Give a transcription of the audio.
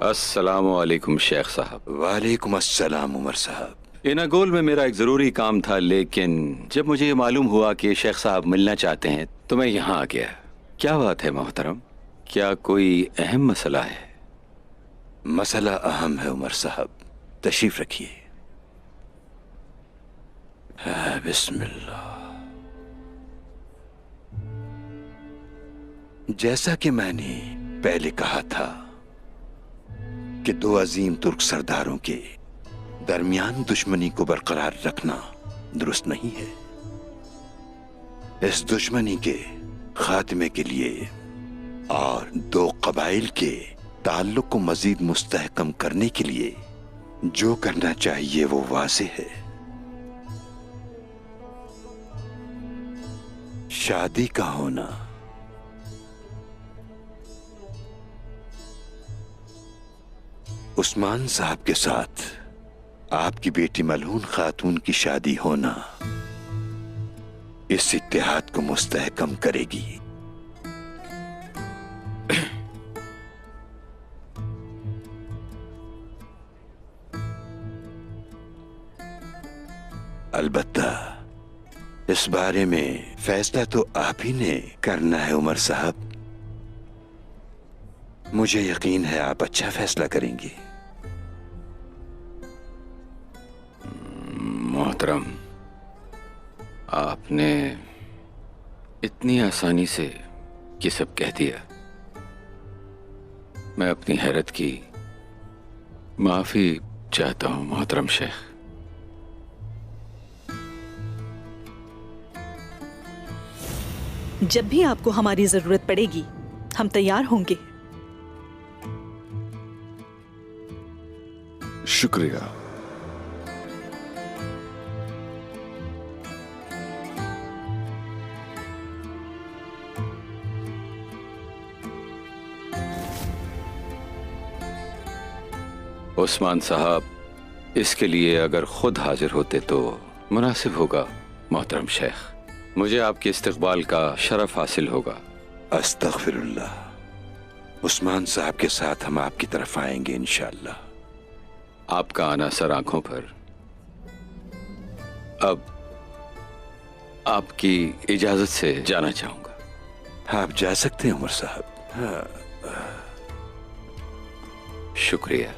अस्सलाम वालेकुम शेख साहब। वालेकुम अस्सलाम उमर साहब। इनागोल में मेरा एक ज़रूरी काम था, लेकिन जब मुझे ये मालूम हुआ कि शेख साहब मिलना चाहते हैं तो मैं यहाँ आ गया। क्या बात है मोहतरम, क्या कोई अहम मसला है? मसला अहम है उमर साहब, तशरीफ रखिए। बिस्मिल्लाह। जैसा कि मैंने पहले कहा था कि दो अजीम तुर्क सरदारों के दरमियान दुश्मनी को बरकरार रखना दुरुस्त नहीं है। इस दुश्मनी के खात्मे के लिए और दो कबाइल के ताल्लुक को मजीद मुस्तहकम करने के लिए जो करना चाहिए वो वाज़ेह है। शादी का होना। उस्मान साहब के साथ आपकी बेटी मलहून खातून की शादी होना इस इत्तेहाद को मुस्तहकम करेगी। अलबत्ता इस बारे में फैसला तो आप ही ने करना है उमर साहब। मुझे यकीन है आप अच्छा फैसला करेंगे। मोहतरम, आपने इतनी आसानी से ये सब कह दिया। मैं अपनी हैरत की माफी चाहता हूं मोहतरम शेख। जब भी आपको हमारी जरूरत पड़ेगी हम तैयार होंगे। शुक्रिया। उस्मान साहब, इसके लिए अगर खुद हाजिर होते तो मुनासिब होगा मोहतरम शेख। मुझे आपके इस्तकबाल का शरफ हासिल होगा। अस्तगफिरुल्लाह। उस्मान साहब के साथ हम आपकी तरफ आएंगे इंशाअल्लाह। आपका आना सर आंखों पर। अब आपकी इजाजत से जाना चाहूंगा। आप जा सकते हैं उमर साहब। शुक्रिया।